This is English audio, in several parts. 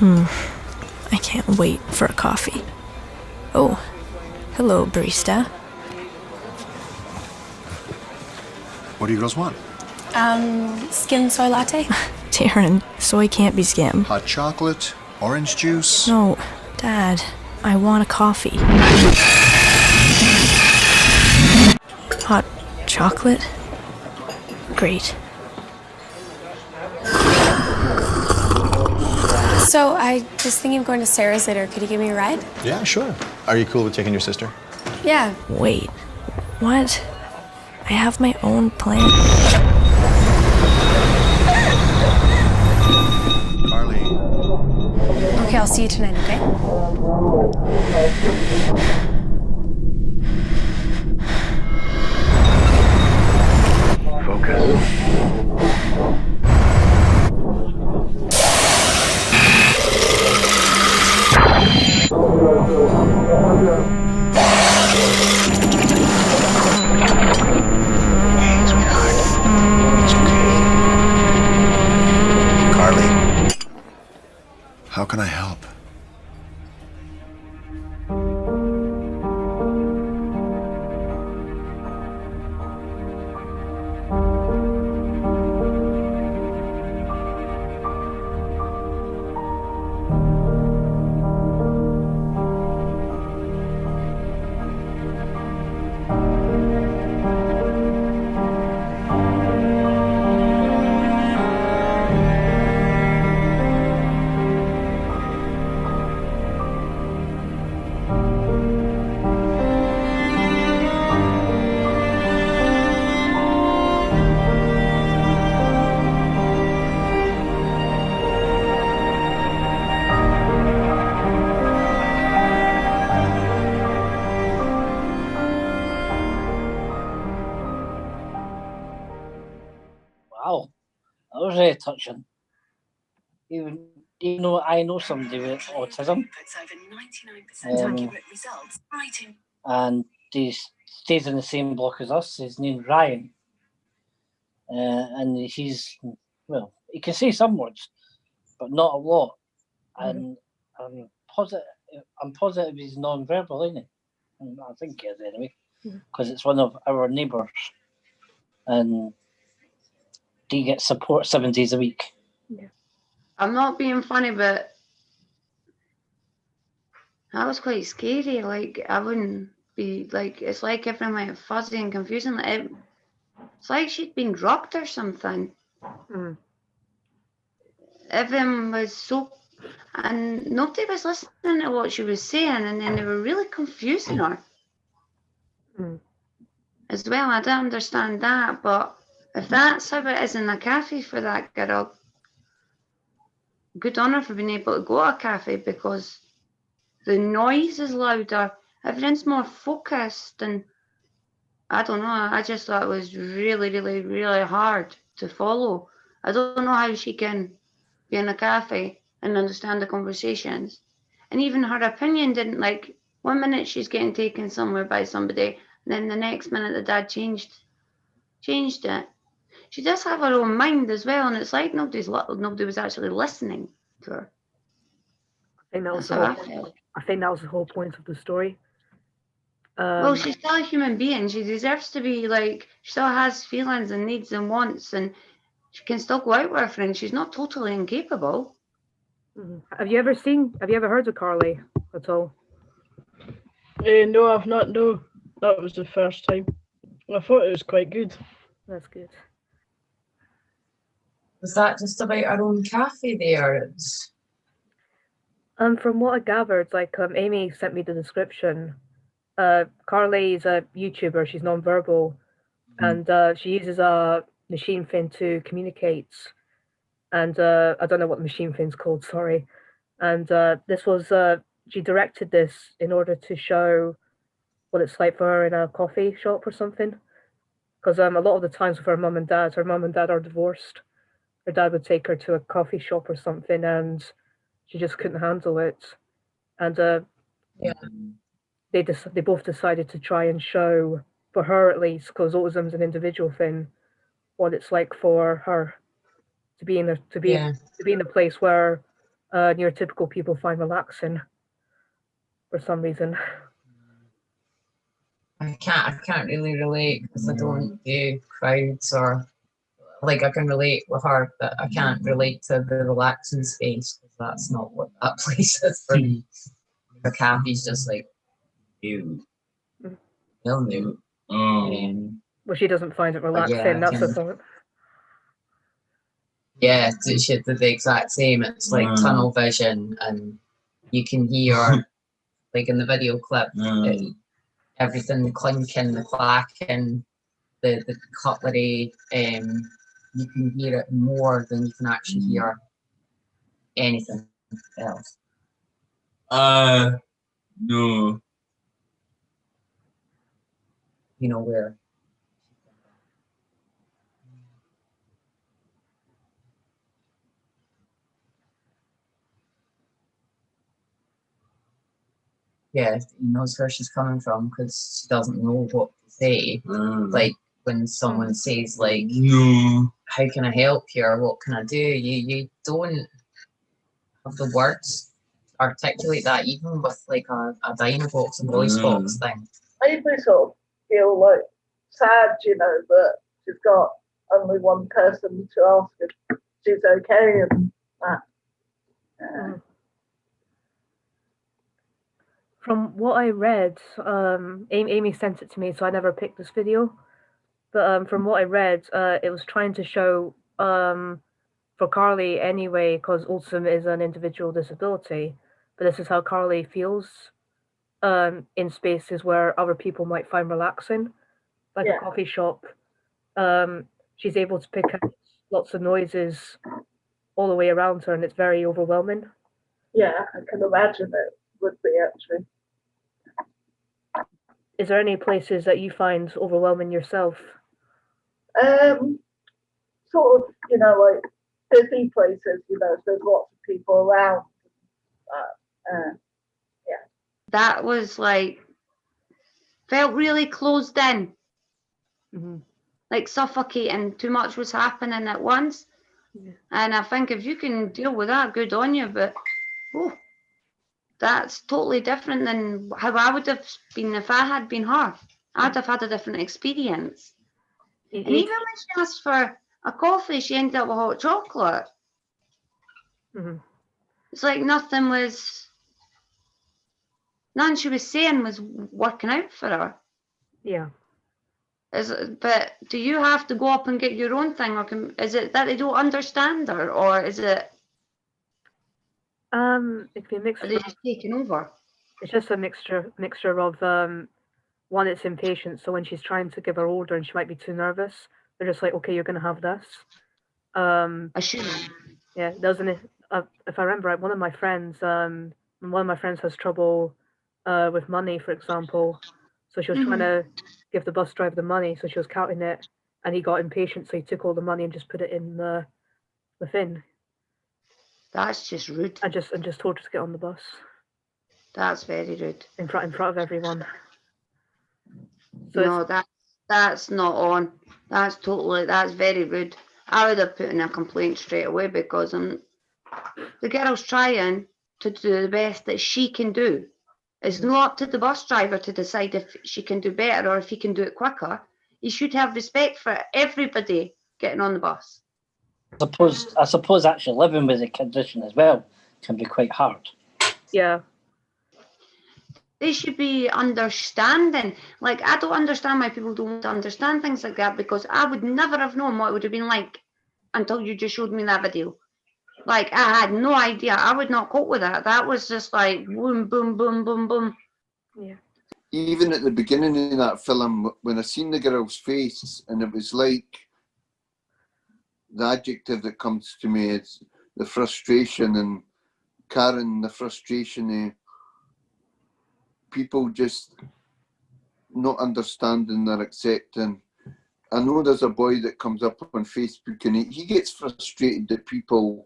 I can't wait for a coffee. Oh, hello, barista. What do you girls want? Skim soy latte? Taryn, soy can't be skim. Hot chocolate? Orange juice? No, Dad, I want a coffee. Hot chocolate? Great. So I was thinking of going to Sarah's later. Could you give me a ride? Yeah, sure. Are you cool with taking your sister? Yeah. Wait, what? I have my own plan. Carly. Okay, I'll see you tonight, okay? Carly. How can I help? Wow, that was very touching. Even though I know somebody with autism, and he stays in the same block as us. His name's Ryan, and he's well, he can say some words, but not a lot. And I'm positive. I'm positive he's non-verbal, isn't he? I think he is anyway, because it's one of our neighbours, and he gets support 7 days a week. I'm not being funny, but that was quite scary. Like, I wouldn't be like, it's like everything went fuzzy and confusing. It's like she'd been drugged or something. Everything was so, and nobody was listening to what she was saying, and then they were really confusing her as well. I don't understand that, but if that's how it is in a cafe for that girl, good on her for being able to go to a cafe, because the noise is louder, everything's more focused, and I don't know, I just thought it was really, really, really hard to follow. I don't know how she can be in a cafe and understand the conversations. And even her opinion didn't, like, 1 minute she's getting taken somewhere by somebody, and then the next minute the dad changed it. She does have her own mind as well, and it's like nobody was actually listening to her. I think that was That's how I felt. I think that was the whole point of the story. Well, she's still a human being. She deserves to be, like, she still has feelings and needs and wants, and she can still go out with her friends. She's not totally incapable. Have you ever heard of Carly at all? No, I've not. No, that was the first time. I thought it was quite good. That's good. Was that just about our own cafe there? From what I gathered, like Amy sent me the description. Carly is a YouTuber. She's non-verbal, and she uses a machine fin to communicate. And I don't know what the machine fin's called. Sorry. And this was she directed this in order to show what it's like for her in a coffee shop or something. Because a lot of the times with her mum and dad are divorced. Her dad would take her to a coffee shop or something, and she just couldn't handle it. And they both decided to try and show, for her at least, because autism's an individual thing, what it's like for her to be in a place where neurotypical people find relaxing for some reason. I can't really relate because I don't do crowds or like I can relate with her, but I can't relate to the relaxing space because that's not what that place is for me. The cafe's just like new, still new. Well, she doesn't find it But relaxing. yeah, That's the thought. yeah, she did the exact same. It's like tunnel vision, and you can hear, like in the video clip, everything clinking, the clacking, the cutlery. You can hear it more than you can actually hear anything else. No. You know where? Yeah, he knows where she's coming from because she doesn't know what to say. Like when someone says like, "No, how can I help you?" or "What can I do?" You don't have the words to articulate that, even with like a Dynavox, a voice box thing. Made me sort of feel like sad, you know, that she's got only one person to ask if she's okay and that. From what I read, Amy sent it to me, so I never picked this video. But from what I read, it was trying to show for Carly anyway, because autism is an individual disability. But this is how Carly feels in spaces where other people might find relaxing, like a coffee shop. She's able to pick up lots of noises all the way around her, and it's very overwhelming. Yeah, I can imagine it would be actually. Is there any places that you find overwhelming yourself? Sort of, you know, like busy places, you know, there's lots of people around. Yeah. That was like, felt really closed in. Like suffocating, too much was happening at once. And I think if you can deal with that, good on you. But that's totally different than how I would have been if I had been her. I'd have had a different experience. And even when she asked for a coffee, she ended up with hot chocolate. It's like nothing she was saying was working out for her. Yeah. But do you have to go up and get your own thing, or is it that they don't understand her, or is it? It can be a mixture. Are they just taking over? It's just a mixture of one, it's impatient. So when she's trying to give her order and she might be too nervous, they're just like, okay, you're gonna have this. Assuming. Yeah, doesn't it? If I remember right, one of my friends has trouble with money, for example. So she was trying to give the bus driver the money, so she was counting it, and he got impatient, so he took all the money and just put it in the bin. That's just rude. And just told her to get on the bus. That's very rude. In front of everyone. So no, that's not on. That's very rude. I would have put in a complaint straight away because the girl's trying to do the best that she can do. It's not up to the bus driver to decide if she can do better or if he can do it quicker. You should have respect for everybody getting on the bus. I suppose actually living with a condition as well can be quite hard. Yeah. They should be understanding. Like, I don't understand why people don't understand things like that, because I would never have known what it would have been like until you just showed me that video. Like, I had no idea. I would not cope with that. That was just like boom, boom, boom, boom, boom. Yeah. Even at the beginning of that film, when I seen the girl's face, and it was like the adjective that comes to me is the frustration, and Karen, the frustration of people just not understanding or accepting. I know there's a boy that comes up on Facebook and he gets frustrated that people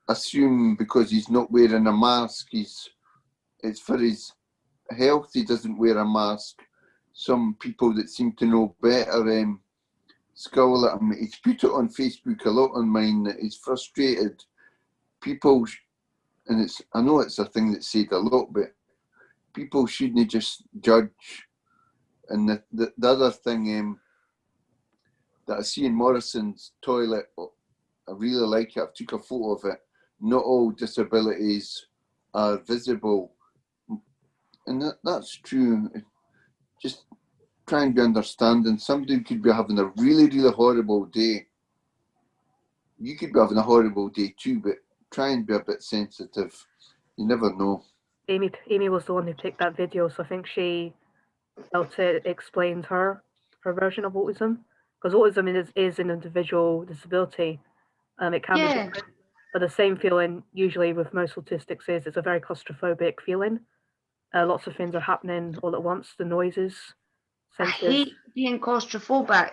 assume because he's not wearing a mask, it's for his health he doesn't wear a mask. Some people that seem to know better scowl at him. He's put it on Facebook a lot on mine that he's frustrated people, and I know it's a thing that's said a lot, but people shouldn't just judge. And the other thing that I see in Morrison's toilet, I really like it. I took a photo of it. Not all disabilities are visible, and that's true. Just try and be understanding. Somebody could be having a really, really horrible day. You could be having a horrible day too, but try and be a bit sensitive. You never know. Amy was the one who picked that video, so I think she felt it explained her version of autism, because autism is an individual disability. It can be Yeah. different, but the same feeling usually with most autistics is it's a very claustrophobic feeling. Lots of things are happening all at once. The noises, I senses. hate being claustrophobic,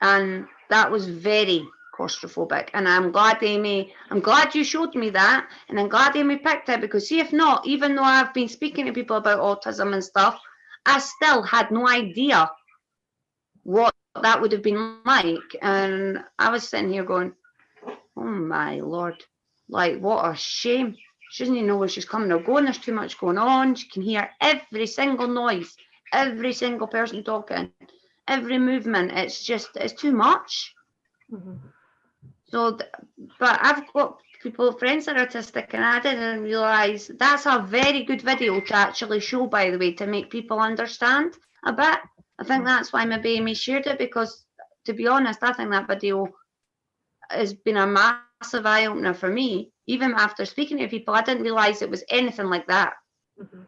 and that was very claustrophobic. And I'm glad you showed me that, and I'm glad Amy picked it, because see, if not, even though I've been speaking to people about autism and stuff, I still had no idea what that would have been like. And I was sitting here going, oh my Lord, like, what a shame. She doesn't even know where she's coming or going. There's too much going on. She can hear every single noise, every single person talking, every movement. It's too much. Mm-hmm. So, but I've got friends that are autistic, and I didn't realise that's a very good video to actually show, by the way, to make people understand a bit. I think that's why maybe Amy shared it, because to be honest, I think that video has been a massive eye-opener for me. Even after speaking to people, I didn't realise it was anything like that. Mm-hmm.